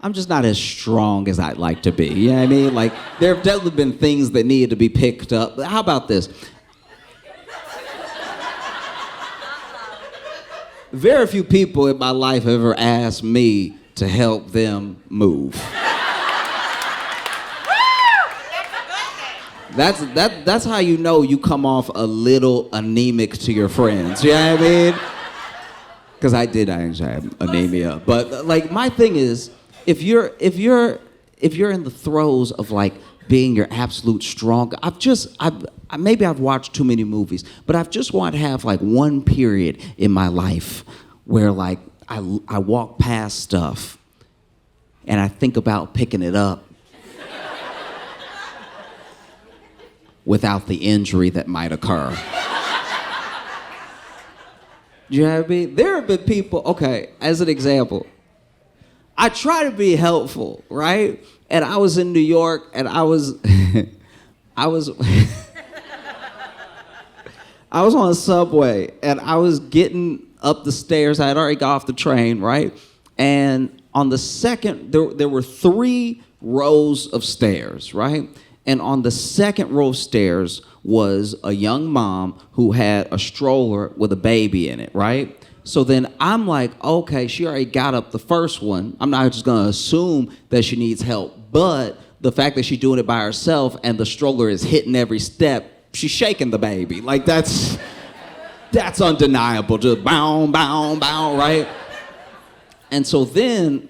I'm just not as strong as I'd like to be. You know what I mean? Like, there have definitely been things that needed to be picked up. How about this? Very few people in my life have ever asked me to help them move. That's how you know you come off a little anemic to your friends. You know what I mean? Because I actually have anemia. But like, my thing is, if you're in the throes of like being your absolute strong, maybe I've watched too many movies, but I've just want to have like one period in my life where like I walk past stuff and I think about picking it up without the injury that might occur. You know what I mean? There have been people, okay, as an example, I try to be helpful, right? And I was in New York and I was I was on a subway and I was getting up the stairs. I had already got off the train, right? And on the second, there were 3 rows of stairs, right? And on the second row of stairs was a young mom who had a stroller with a baby in it, right? So then I'm like, okay, she already got up the first one. I'm not just gonna assume that she needs help, but the fact that she's doing it by herself and the stroller is hitting every step, she's shaking the baby. Like that's undeniable. Just bow, bow, bow, right? And so then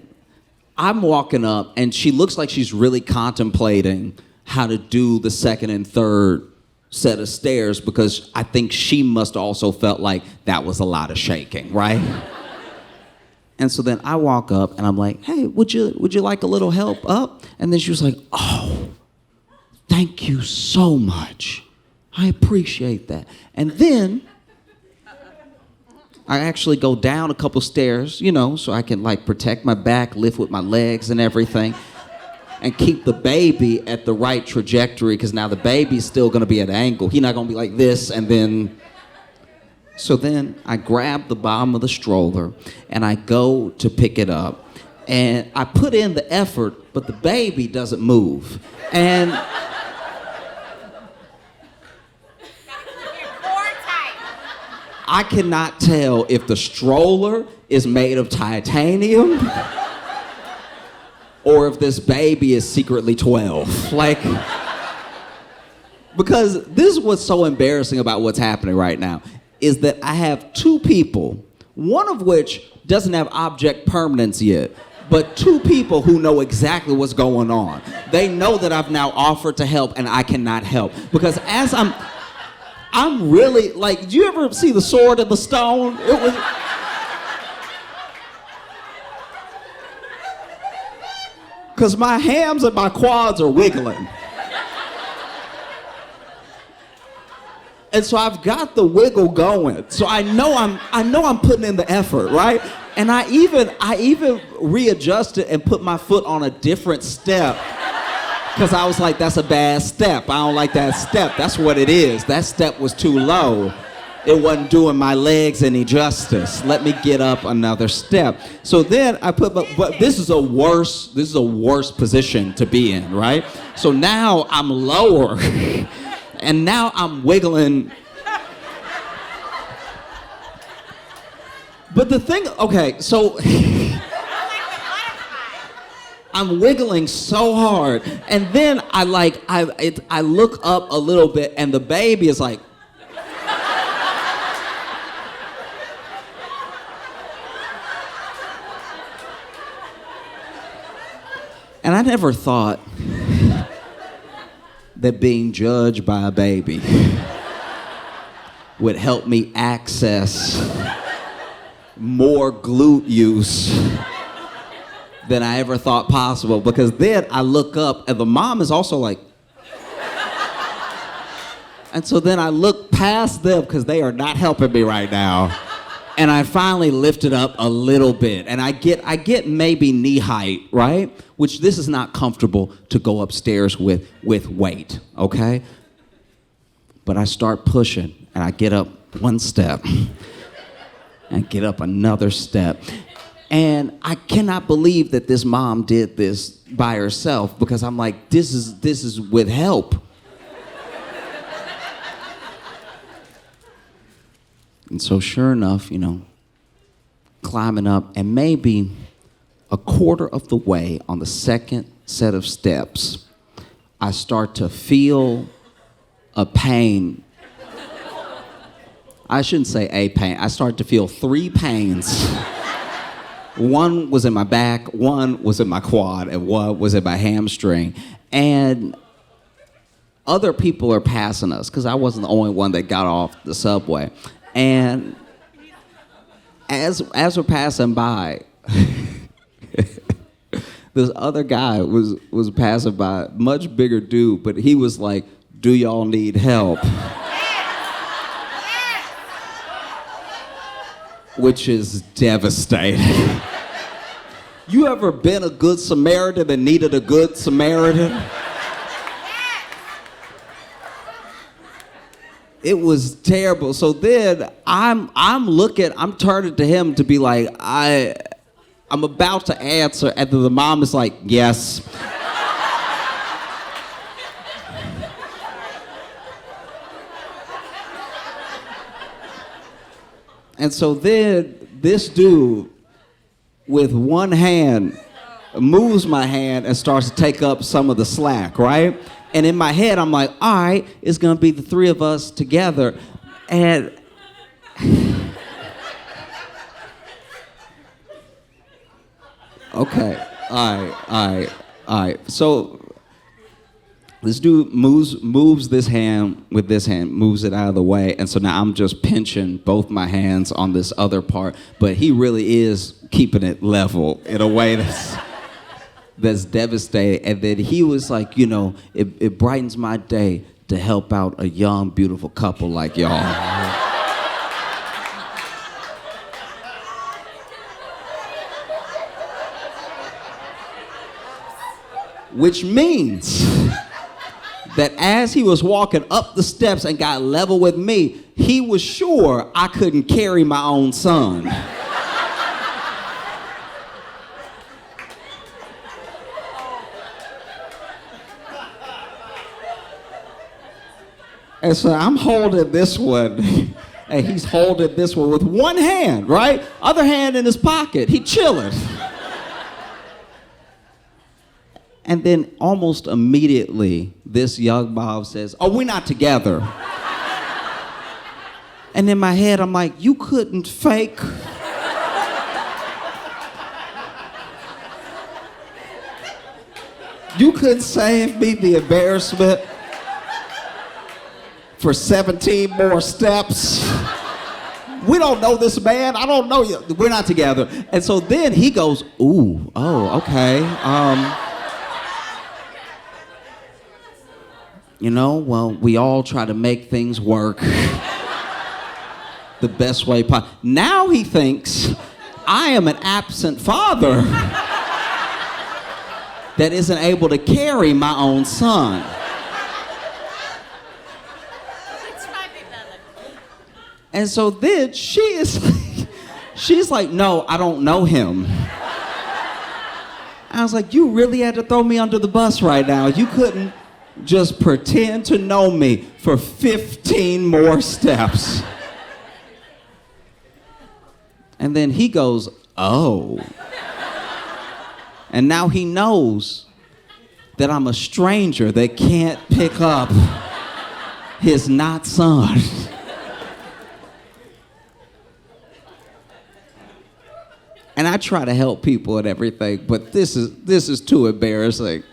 I'm walking up and she looks like she's really contemplating how to do the second and third set of stairs because I think she must also felt like that was a lot of shaking, right? And so then I walk up and I'm like, hey, would you like a little help up? And then she was like, oh, thank you so much. I appreciate that. And then I actually go down a couple stairs, you know, so I can like protect my back, lift with my legs and everything, and keep the baby at the right trajectory, because now the baby's still gonna be at an angle. He's not gonna be like this and then. So then I grab the bottom of the stroller and I go to pick it up. And I put in the effort, but the baby doesn't move. And I cannot tell if the stroller is made of titanium or if this baby is secretly 12. Like, because this is what's so embarrassing about what's happening right now, is that I have 2 people, one of which doesn't have object permanence yet, but 2 people who know exactly what's going on. They know that I've now offered to help and I cannot help. Because as I'm really, like, do you ever see The Sword and the Stone? It was... Because my hams and my quads are wiggling. And so I've got the wiggle going. So I know I'm putting in the effort, right? And I even readjusted and put my foot on a different step. Because I was like, that's a bad step. I don't like that step. That's what it is. That step was too low. It wasn't doing my legs any justice. Let me get up another step. So then I put, but this is a worse position to be in, right? So now I'm lower, and now I'm wiggling. But the thing, okay, so I'm wiggling so hard, and then I look up a little bit, and the baby is like. And I never thought that being judged by a baby would help me access more glute use than I ever thought possible. Because then I look up and the mom is also like, and so then I look past them because they are not helping me right now. And I finally lift it up a little bit, and I get maybe knee height, right? Which this is not comfortable to go upstairs with weight, okay? But I start pushing, and I get up one step, and get up another step, And I cannot believe that this mom did this by herself, because I'm like, this is with help. And so sure enough, climbing up, and maybe a quarter of the way on the second set of steps, I start to feel a pain. I shouldn't say a pain. I start to feel 3 pains. One was in my back, one was in my quad, and one was in my hamstring. And other people are passing us, because I wasn't the only one that got off the subway. And as we're passing by, this other guy was passing by, much bigger dude, but he was like, "Do y'all need help?" Which is devastating. You ever been a Good Samaritan and needed a Good Samaritan? It was terrible. So then I'm turning to him to be like, I'm about to answer, and then the mom is like, "Yes." And so then this dude, with one hand, moves my hand and starts to take up some of the slack, right? And in my head, I'm like, all right, it's gonna be the 3 of us together. And okay, all right. So this dude moves this hand with this hand, moves it out of the way, and so now I'm just pinching both my hands on this other part, but he really is keeping it level in a way that's devastating. And then he was like, it brightens my day to help out a young, beautiful couple like y'all. Which means that as he was walking up the steps and got level with me, he was sure I couldn't carry my own son. And so I'm holding this one, and he's holding this one with one hand, right? Other hand in his pocket. He chilling. And then almost immediately, this young mom says, "Oh, we're not together." And in my head, I'm like, you couldn't fake. You couldn't save me the embarrassment for 17 more steps. We don't know this man. I don't know you. We're not together. And so then he goes, "Ooh, oh, okay. Well, we all try to make things work the best way possible." Now he thinks I am an absent father that isn't able to carry my own son. And so then she's like, "No, I don't know him." I was like, you really had to throw me under the bus right now. You couldn't just pretend to know me for 15 more steps. And then he goes, "Oh." And now he knows that I'm a stranger that can't pick up his not son. And I try to help people and everything, but this is too embarrassing.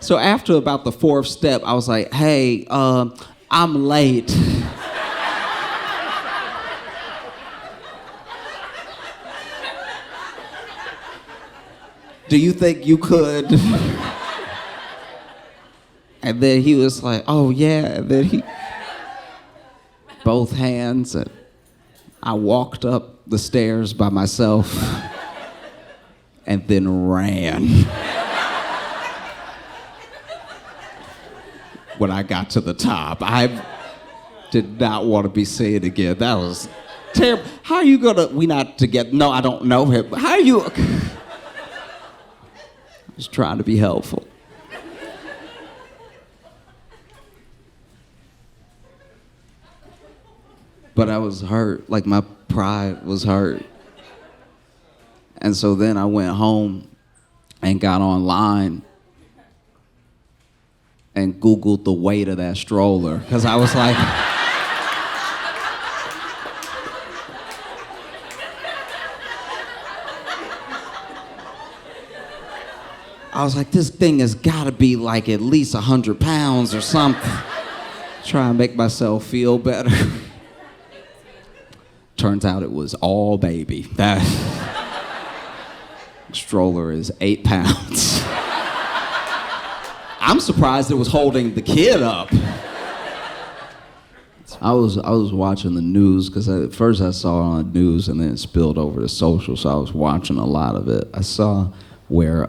So after about the 4th step, I was like, "Hey, I'm late." "Do you think you could?" And then he was like, "Oh yeah." And then he, both hands, and I walked up the stairs by myself and then ran. When I got to the top, I did not want to be seen again. That was Terrible. How are you gonna, we not together? No, I don't know him. How are you? Just trying to be helpful. But I was hurt, like my pride was hurt. And so then I went home and got online and Googled the weight of that stroller, because I was like, this thing has gotta be like at least 100 pounds or something. Try and make myself feel better. Turns out it was all baby. That stroller is 8 pounds. I'm surprised it was holding the kid up. I was watching the news, because at first I saw it on the news and then it spilled over to social, so I was watching a lot of it. I saw where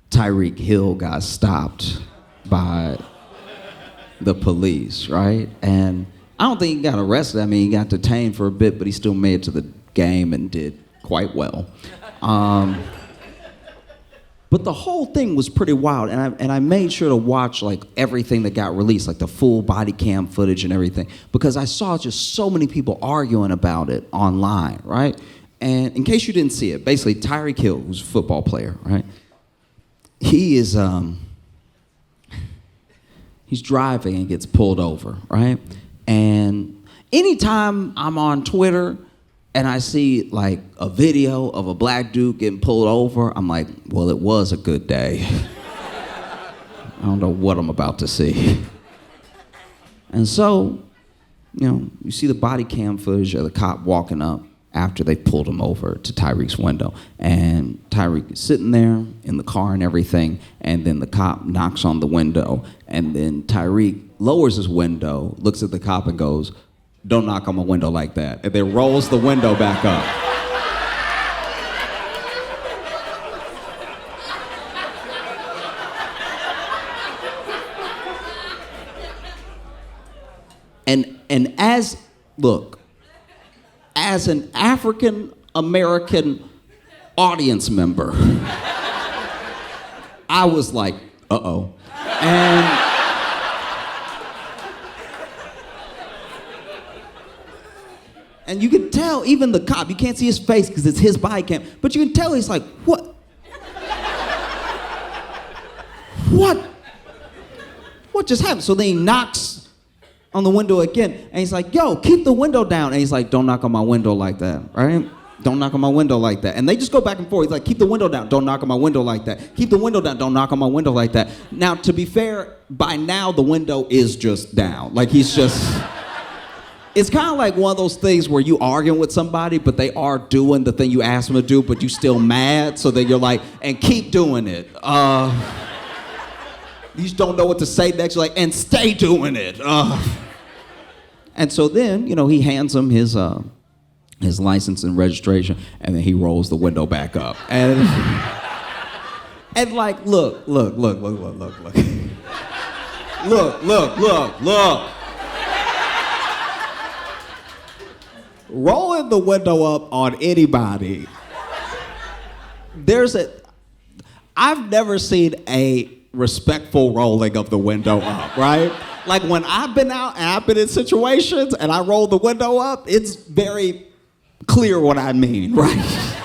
Tyreek Hill got stopped by the police, right? And I don't think he got arrested. I mean, he got detained for a bit, but he still made it to the game and did quite well. But the whole thing was pretty wild, and I made sure to watch like everything that got released, like the full body cam footage and everything, because I saw just so many people arguing about it online, right? And in case you didn't see it, basically Tyreek Hill, who's a football player, right? He is he's driving and gets pulled over, right? And anytime I'm on Twitter and I see like a video of a black dude getting pulled over, I'm like, well, it was a good day. I don't know what I'm about to see. And so, you know, you see the body cam footage of the cop walking up after they pulled him over to Tyreek's window. And Tyreek is sitting there in the car and everything, and then the cop knocks on the window, and then Tyreek lowers his window, looks at the cop and goes, "Don't knock on my window like that," and then rolls the window back up. And as an African American audience member, I was like, uh-oh. And you can tell, even the cop, you can't see his face because it's his body cam, but you can tell he's like, what? What just happened? So then he knocks on the window again, and he's like, yo, keep the window down. And he's like, don't knock on my window like that, right? Don't knock on my window like that. And they just go back and forth. He's like, keep the window down. Don't knock on my window like that. Keep the window down. Don't knock on my window like that. Now, to be fair, by now the window is just down. Like he's just, it's kind of like one of those things where you arguing with somebody, but they are doing the thing you asked them to do, but you still mad. So then you're like, and keep doing it. You just don't know what to say next. You're like, and stay doing it. And so then, you know, he hands him his license and registration, and then he rolls the window back up. And like, look. Look. Rolling the window up on anybody. I've never seen a respectful rolling of the window up, right? Like when I've been out and I've been in situations and I roll the window up, it's very clear what I mean, right?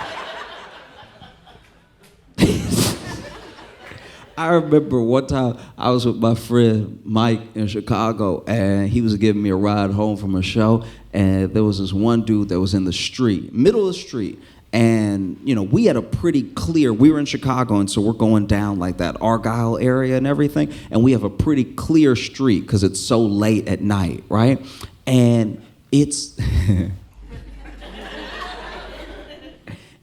I remember one time I was with my friend Mike in Chicago, and he was giving me a ride home from a show, and there was this one dude that was in the street, middle of the street. And, you know, we had a pretty clear, we were in Chicago, and so we're going down like that Argyle area and everything, and we have a pretty clear street because it's so late at night, right? And it's,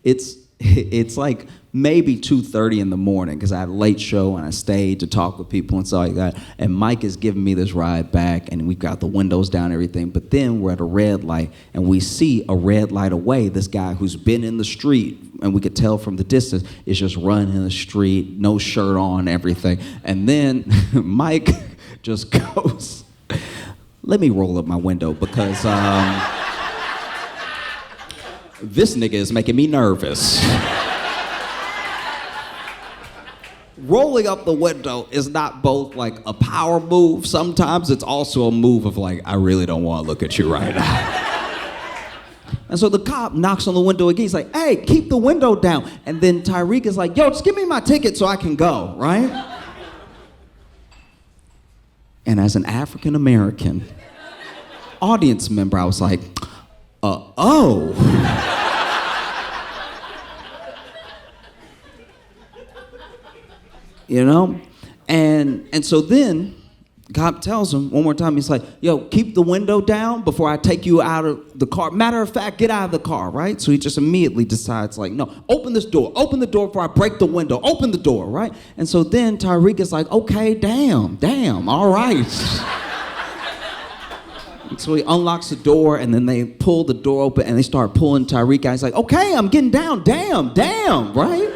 it's like maybe 2:30 in the morning because I had a late show and I stayed to talk with people and stuff like that. And Mike is giving me this ride back, and we've got the windows down and everything. But then we're at a red light, and we see a red light away. This guy who's been in the street, and we could tell from the distance, is just running in the street, no shirt on, everything. And then Mike just goes, let me roll up my window because this nigga is making me nervous. Rolling up the window is not both like a power move. Sometimes it's also a move of like, I really don't want to look at you right now. And so the cop knocks on the window again. He's like, hey, keep the window down. And then Tyreek is like, yo, just give me my ticket so I can go, right? And as an African-American audience member, I was like, oh. You know? And so then God tells him one more time, he's like, yo, keep the window down before I take you out of the car. Matter of fact, get out of the car, right? So he just immediately decides, like, no, open this door. Open the door before I break the window. Open the door, right? And so then Tyreek is like, okay, damn, all right. So he unlocks the door, and then they pull the door open, and they start pulling Tyreek out. He's like, okay, I'm getting down, damn, right?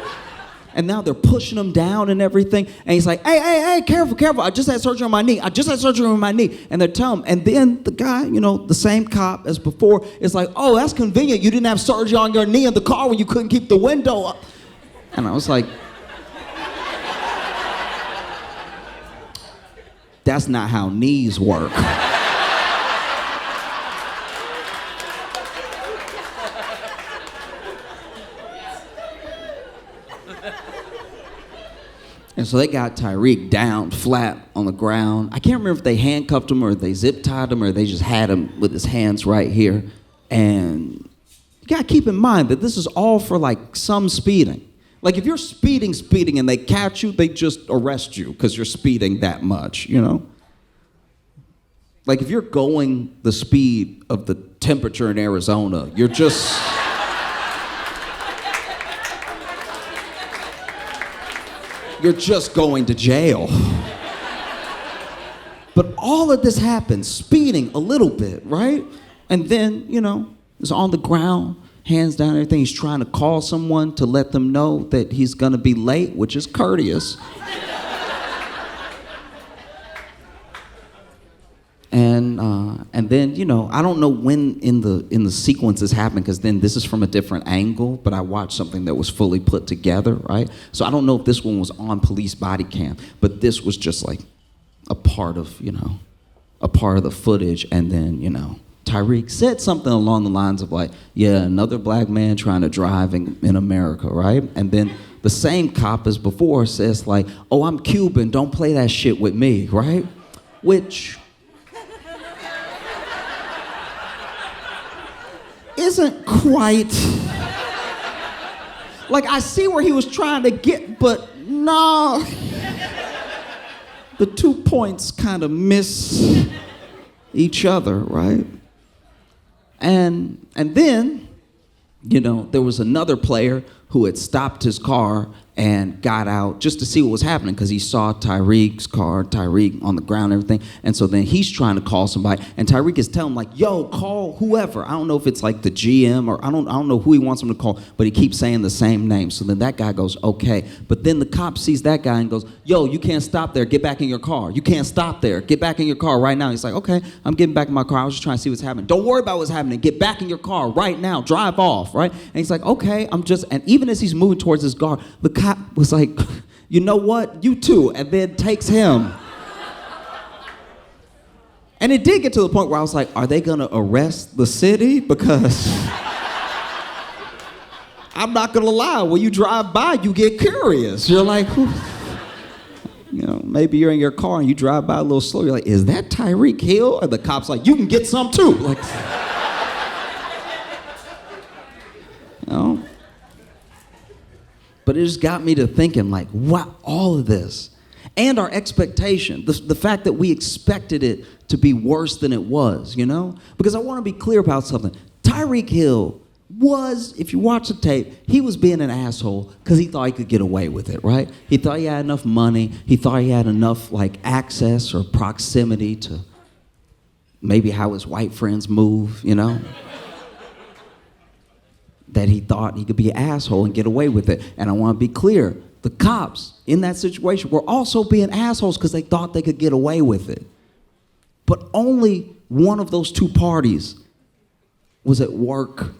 And now they're pushing him down and everything. And he's like, hey, careful. I just had surgery on my knee. And they're telling him. And then the guy, you know, the same cop as before, is like, oh, that's convenient. You didn't have surgery on your knee in the car when you couldn't keep the window up. And I was like, that's not how knees work. And so they got Tyreek down flat on the ground. I can't remember if they handcuffed him or they zip tied him or they just had him with his hands right here. And you gotta keep in mind that this is all for like some speeding. Like if you're speeding and they catch you, they just arrest you because you're speeding that much, you know? Like if you're going the speed of the temperature in Arizona, you're just... you're just going to jail. But all of this happens, speeding a little bit, right? And then, you know, he's on the ground, hands down, everything. He's trying to call someone to let them know that he's gonna be late, which is courteous. And then, you know, I don't know when in the sequence this happened, because then this is from a different angle, but I watched something that was fully put together, right? So I don't know if this one was on police body cam, but this was just like a part of the footage. And then, you know, Tyreek said something along the lines of like, yeah, another black man trying to drive in America, right? And then the same cop as before says like, oh, I'm Cuban, don't play that shit with me, right? Which isn't quite, like I see where he was trying to get, but no, the 2 points kind of miss each other, right? And then, you know, there was another player who had stopped his car and got out just to see what was happening, because he saw Tyreek's car, Tyreek on the ground and everything. And so then he's trying to call somebody, and Tyreek is telling him like, yo, call whoever. I don't know if it's like the GM or I don't know who he wants him to call, but he keeps saying the same name. So then that guy goes, okay. But then the cop sees that guy and goes, yo, you can't stop there. Get back in your car. You can't stop there. Get back in your car right now. He's like, okay, I'm getting back in my car. I was just trying to see what's happening. Don't worry about what's happening. Get back in your car right now. Drive off, right? And he's like, okay, and even as he's moving towards his car, the cop was like, you know what? You too. And then takes him. And it did get to the point where I was like, are they gonna arrest the city? Because I'm not gonna lie, when you drive by, you get curious. You're like, you know, maybe you're in your car and you drive by a little slow. You're like, is that Tyreek Hill? And the cop's like, you can get some too. Like, you know? But it just got me to thinking, like, wow, all of this. And our expectation, the fact that we expected it to be worse than it was, you know? Because I want to be clear about something. Tyreek Hill was, if you watch the tape, he was being an asshole because he thought he could get away with it, right? He thought he had enough money. He thought he had enough, like, access or proximity to maybe how his white friends move, you know? That he thought he could be an asshole and get away with it. And I want to be clear, the cops in that situation were also being assholes because they thought they could get away with it. But only one of those two parties was at work.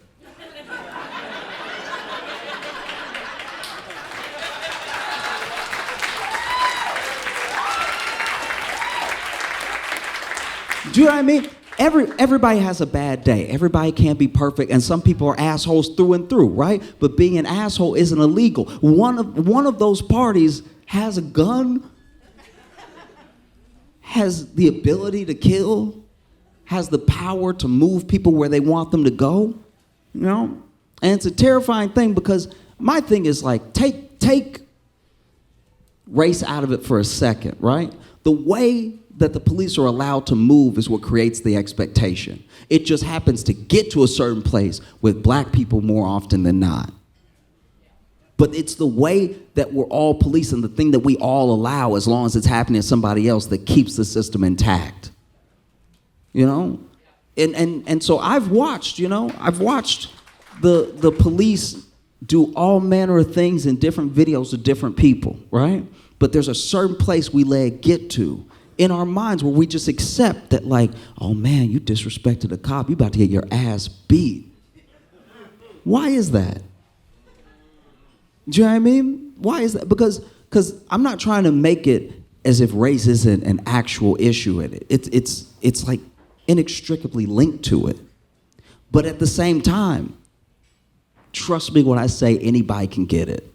Do you know what I mean? Everybody has a bad day. Everybody can't be perfect, and some people are assholes through and through, right? But being an asshole isn't illegal. One of those parties has a gun, has the ability to kill, has the power to move people where they want them to go, you know? And it's a terrifying thing because my thing is like, take race out of it for a second, right? The way that the police are allowed to move is what creates the expectation. It just happens to get to a certain place with black people more often than not. But it's the way that we're all police and the thing that we all allow as long as it's happening to somebody else that keeps the system intact. You know? And so I've watched the police do all manner of things in different videos of different people, right? But there's a certain place we let it get to in our minds where we just accept that, like, oh man, you disrespected a cop, you about to get your ass beat. Why is that? Do you know what I mean? Why is that? Because I'm not trying to make it as if race isn't an actual issue in it. It's like inextricably linked to it. But at the same time, trust me when I say anybody can get it.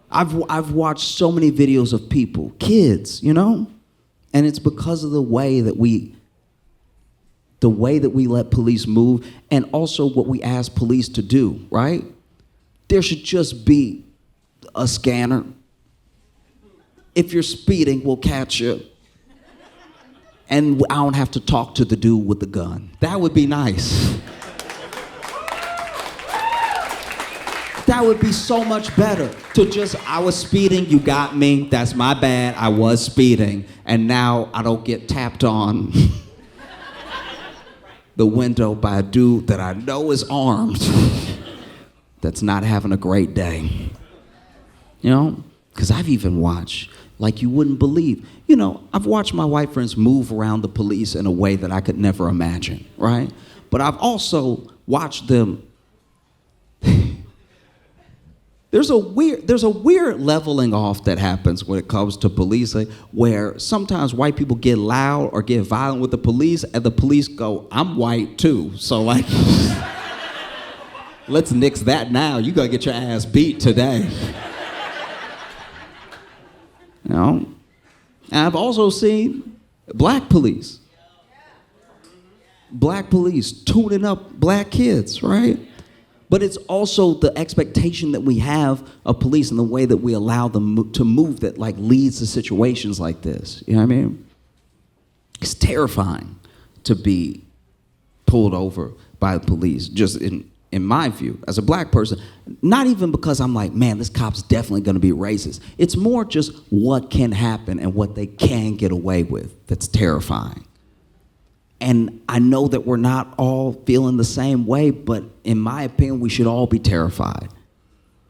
I've watched so many videos of people, kids, you know? And it's because of the way that we let police move and also what we ask police to do, right? There should just be a scanner. If you're speeding, we'll catch you. And I don't have to talk to the dude with the gun. That would be nice. That would be so much better to just, I was speeding, you got me, that's my bad, I was speeding, and now I don't get tapped on the window by a dude that I know is armed that's not having a great day. You know? Because I've even watched, like you wouldn't believe, you know, I've watched my white friends move around the police in a way that I could never imagine, right? But I've also watched them. There's a weird leveling off that happens when it comes to policing, where sometimes white people get loud or get violent with the police, and the police go, I'm white too, so like, let's nix that now. You gotta get your ass beat today. You know? And I've also seen black police tuning up black kids, right? But it's also the expectation that we have of police and the way that we allow them to move that like leads to situations like this. You know what I mean? It's terrifying to be pulled over by the police, just in my view, as a black person. Not even because I'm like, man, this cop's definitely gonna be racist. It's more just what can happen and what they can get away with that's terrifying. And I know that we're not all feeling the same way, but in my opinion, we should all be terrified.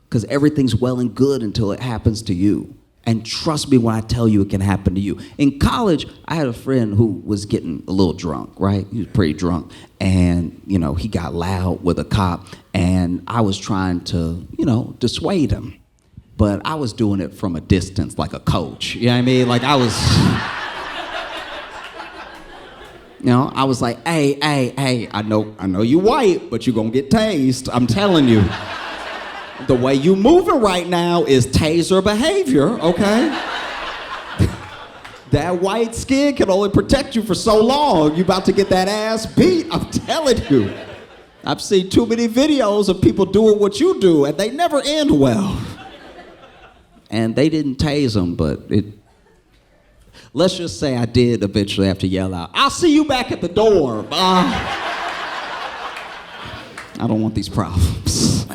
Because everything's well and good until it happens to you. And trust me when I tell you it can happen to you. In college, I had a friend who was getting a little drunk, right? He was pretty drunk. And, you know, he got loud with a cop. And I was trying to, you know, dissuade him. But I was doing it from a distance, like a coach. You know what I mean? Like I was... You know, I was like, hey, I know you white, but you gonna get tased. I'm telling you. The way you moving right now is taser behavior, okay? That white skin can only protect you for so long. You about to get that ass beat, I'm telling you. I've seen too many videos of people doing what you do, and they never end well. And they didn't tase them, but let's just say I did eventually have to yell out, I'll see you back at the door. I don't want these problems.